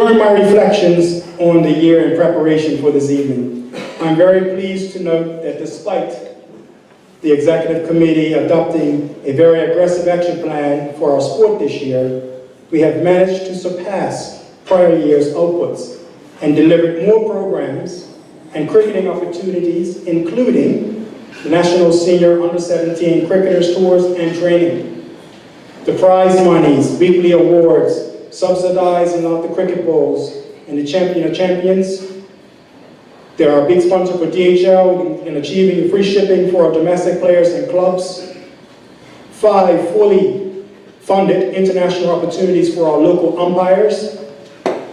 During my reflections on the year in preparation for this evening, I'm very pleased to note that despite the Executive Committee adopting a very aggressive action plan for our sport this year, we have managed to surpass prior year's outputs and delivered more programs and cricketing opportunities, including the National Senior Under-17 Cricketers Tours and Training, the prize monies, weekly awards, subsidizing out the cricket bowls, and the Champion of Champions. They are a big sponsor for DHL in achieving free shipping for our domestic players and clubs. 5 fully funded international opportunities for our local umpires.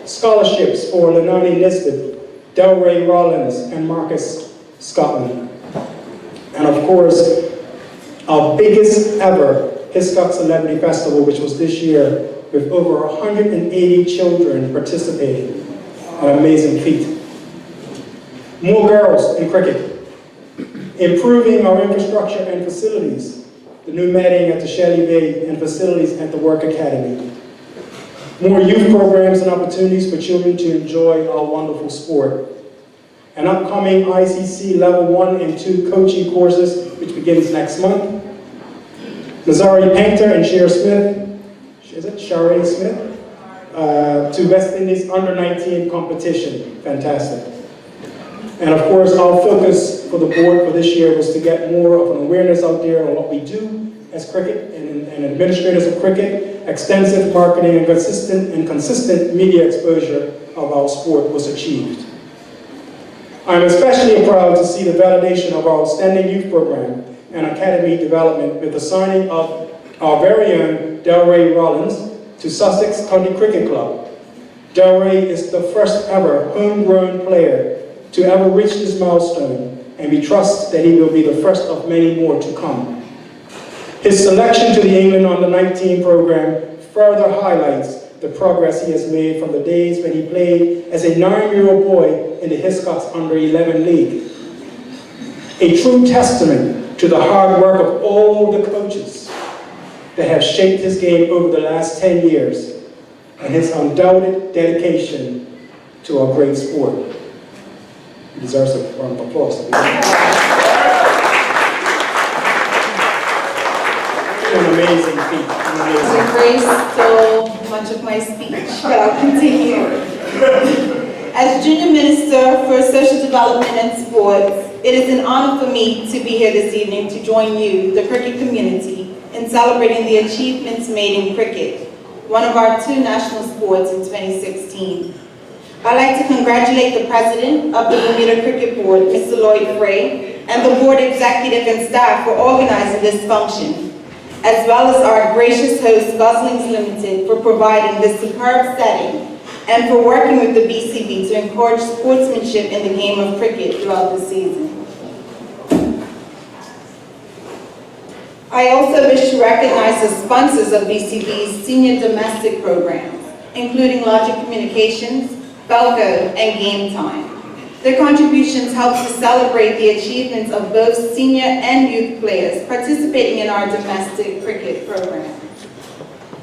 Scholarships for Lenani Nisbet, Delray Rollins, and Marcus Scotland. And of course, our biggest ever Hiscox Celebrity Festival, which was this year, with over 180 children participating. An amazing feat. More girls in cricket. Improving our infrastructure and facilities. The new matting at the Shelley Bay and facilities at the Work Academy. More youth programs and opportunities for children to enjoy our wonderful sport. An upcoming ICC Level 1 and 2 coaching courses, which begins next month. Nazari Painter and Share Smith, Shari Smith, to West Indies Under-19 competition. Fantastic. And of course, our focus for the board for this year was to get more of an awareness out there on what we do as cricket and administrators of cricket. Extensive marketing and consistent media exposure of our sport was achieved. I'm especially proud to see the validation of our outstanding youth program and academy development with the signing of our very own Delray Rollins to Sussex County Cricket Club. Delray is the first ever homegrown player to ever reach this milestone, and we trust that he will be the first of many more to come. His selection to the England Under-19 program further highlights the progress he has made from the days when he played as a 9-year-old boy in the Hiscox Under-11 League. A true testament to the hard work of all the coaches that have shaped his game over the last 10 years and his undoubted dedication to our great sport. He deserves a round of applause. An amazing feat. Grace stole much of my speech, but I'll continue. As Junior Minister for Social Development and Sports, it is an honor for me to be here this evening to join you, the cricket community, in celebrating the achievements made in cricket, one of our 2 national sports in 2016. I'd like to congratulate the President of the Bermuda Cricket Board, Mr. Lloyd Frey, and the Board Executive and staff for organizing this function, as well as our gracious host, Goslings Limited, for providing this superb setting and for working with the BCB to encourage sportsmanship in the game of cricket throughout the season. I also wish to recognize the sponsors of BCB's senior domestic programs, including Logic Communications, Belco, and Game Time. Their contributions help to celebrate the achievements of both senior and youth players participating in our domestic cricket program.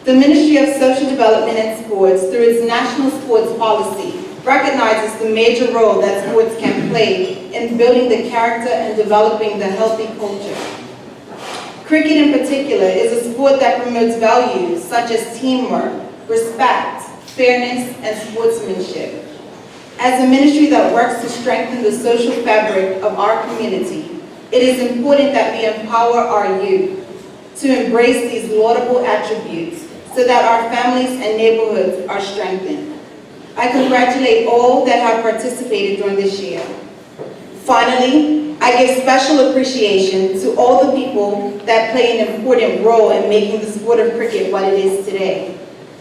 The Ministry of Social Development and Sports, through its national sports policy, recognizes the major role that sports can play in building the character and developing the healthy culture. Cricket in particular is a sport that promotes values such as teamwork, respect, fairness, and sportsmanship. As a ministry that works to strengthen the social fabric of our community, it is important that we empower our youth to embrace these laudable attributes so that our families and neighborhoods are strengthened. I congratulate all that have participated during this year. Finally, I give special appreciation to all the people that play an important role in making the sport of cricket what it is today.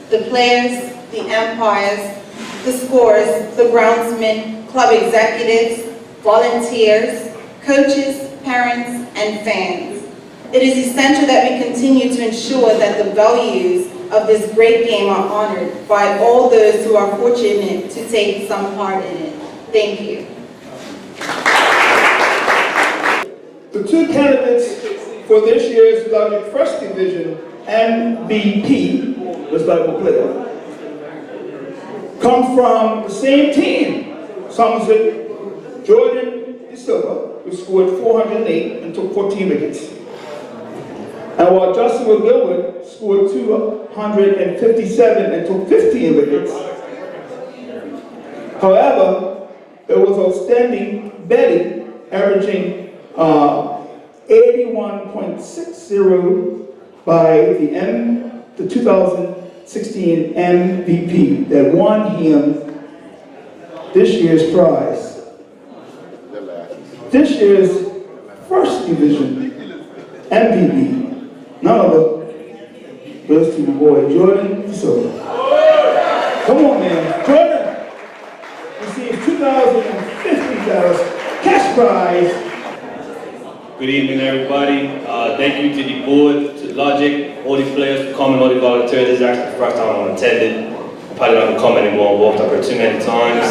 The players, the umpires, the scorers, the groundsmen, club executives, volunteers, coaches, parents, and fans. It is essential that we continue to ensure that the values of this great game are honored by all those who are fortunate to take some part in it. Thank you. The 2 candidates for this year's Logic First Division MVP, Mr. Player. come from the same team. Somerset, Jordan De Silva, who scored 408 and took 14 wickets. And while Justin Gilbert scored 257 and took 15 wickets. However, there was outstanding betting, averaging 81.60 by the 2016 MVP that won him this year's prize. This year's first division MVP, none other goes to the boy Jordan De Silva. Come on, man, Jordan receives $2,050 cash prize. Good evening, everybody. Thank you to the board, to Logic, all the players for coming, all the volunteers. This is actually the first time I'm attended. I probably not gonna come anymore. I walked up here too many times.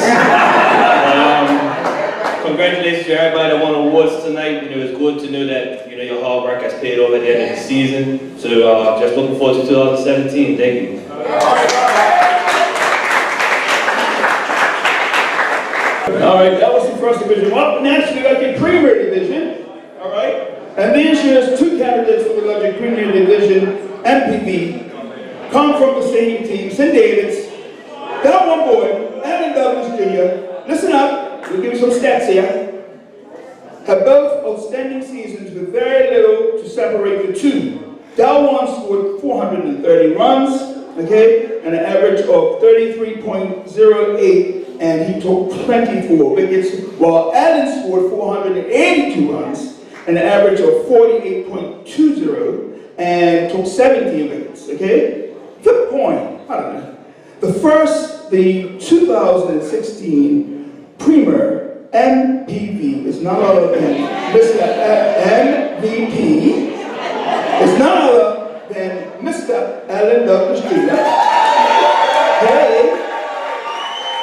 Congratulations to everybody that won awards tonight. It's good to know that your hard work has paid off at the end of the season. So just looking forward to 2017. Thank you. All right, that was the first division. Well, next we got the Premier Division. All right, and this year's two candidates for the Logic Premier Division MVP come from the same team, St. David's. That one boy, Alan Douglas Jr. Listen up. We'll give you some stats here. Have both outstanding seasons with very little to separate the two. Dalwan scored 430 runs, okay, and an average of 33.08, and he took 24 wickets, while Allen scored 482 runs, and an average of 48.20, and took 17 wickets, okay? Flip coin, I don't know. The 2016 Premier MVP is none other than Mr. MVP is none other than Mr. Alan Douglas Jr. Paid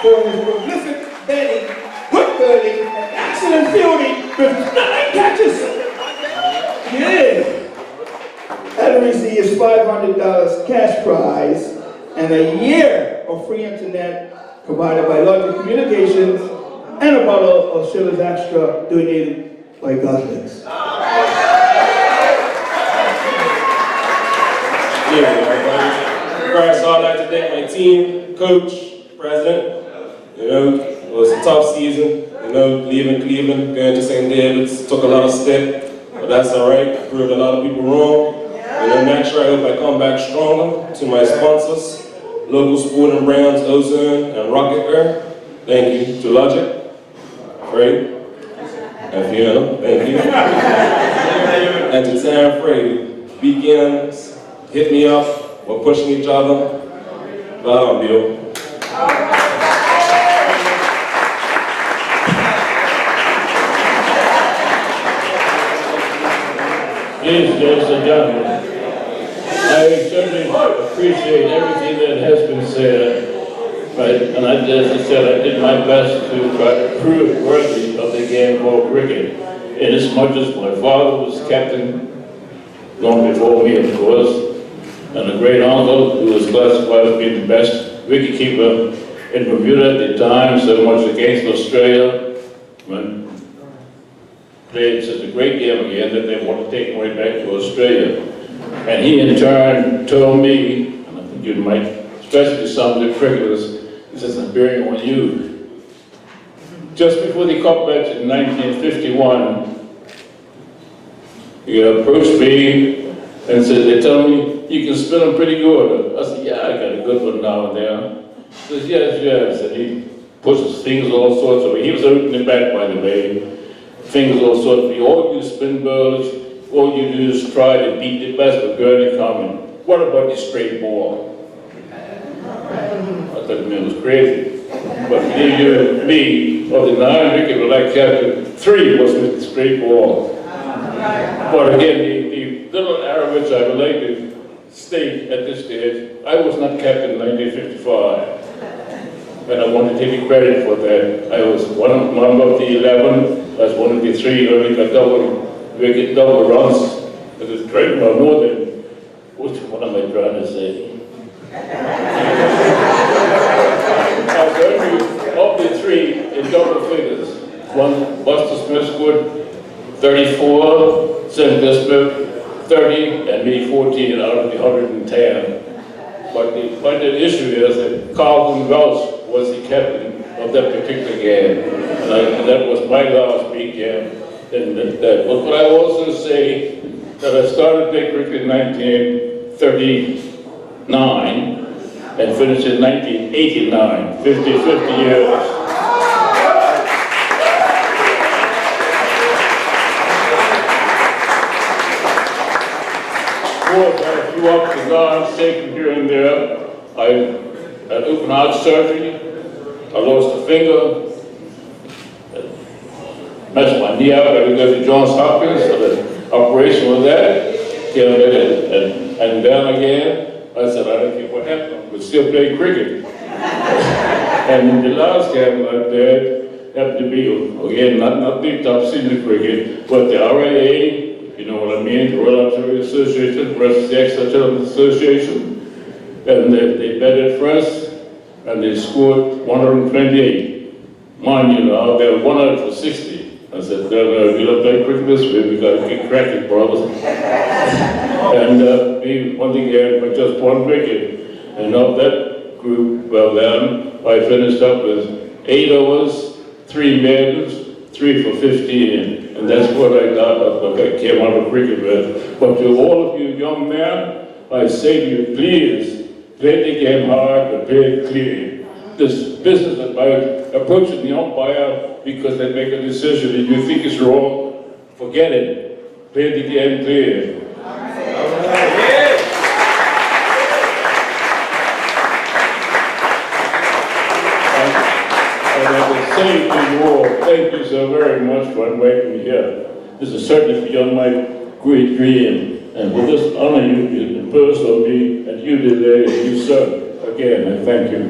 for his prolific batting, good fielding, and excellent fielding with 9 catches. Yeah. Alan receives $500 cash prize and a year of free internet provided by Logic Communications, and a bottle of Schiller's Extra donated by Godlinks. Yeah, everybody. First, I'd like to thank my team, coach, president. It was a tough season. Leaving Cleveland, going to St. David's, took a lot of stick, but that's all right. I proved a lot of people wrong. Next year, I hope I come back stronger. To my sponsors, local sporting brands, Ozone and Rocket Air. Thank you. To Logic. Frey, and Fiona, thank you. And to Sam Frey, weekends, hit me up, we're pushing each other. Well, I'm Bill. Ladies and gentlemen, I certainly appreciate everything that has been said. Right, and as I said, I did my best to try to prove worthy of the game called cricket. Inasmuch as my father was captain, long before me, of course, and a great uncle who was classified as being the best wicketkeeper in Bermuda at the time, so much against Australia, when played such a great game again that they want to take him right back to Australia. And he in turn told me, and I think you might, especially some of the cricketers, he says, I'm bearing on you. Just before the cup match in 1951, he approached me and said, they tell me you can spin them pretty good. I said, yeah, I got a good one now and there. He says, yes. And he puts his fingers all sorts of, he was hurting the back, by the way. Fingers all sorts of, all you spin bowlers, all you do is try to beat the best of Gurney Common. What about the straight ball? I thought the man was crazy. But believe you me, of the 9 wicket that I captured, 3 was with the straight ball. But again, the little error which I would like to state at this stage, I was not captain in 1955. And I want to take the credit for that. I was one of the 11, I was one of the 3 who only got double runs. It was great, but more than, what am I trying to say? One, Buster Smith scored 34, Senator Smith 30, and me 14 out of the 110. But the issue is that Carlton Welch was the captain of that particular game. And that was my last big game. But what I also say that I started playing cricket in 1939 and finished in 1989, 50 years. Of course, I had a few ups and downs taken here and there. I had open heart surgery. I lost a finger. Messed my knee up. I had to go to Johns Hopkins for the operation with that. And then again, I said, I don't care what happened, but still play cricket. And in the last game I played, happened to be, again, not the top senior cricket, but the RAA, you know what I mean, the Royal Artillery Association versus the Exeter Association. And they betted for us, and they scored 128. Mind you, now they're 100 for 60. I said, no, we don't play cricket this way, we got to keep cracking, brothers. And we won the game with just one wicket. And of that group, well then, I finished up with 8 overs, 3 maidens, 3 for 15. And that's what I got, what I came out of cricket with. But to all of you young men, I say to you, please, play the game hard, but play it clear. This business about approaching the umpire because they make a decision and you think it's wrong, forget it. Play the game clear. And I would say to you all, thank you so very much for inviting me here. This is certainly beyond my great dream. And with this honor you, the person of me, and you, the lady, you, sir, again, I thank you.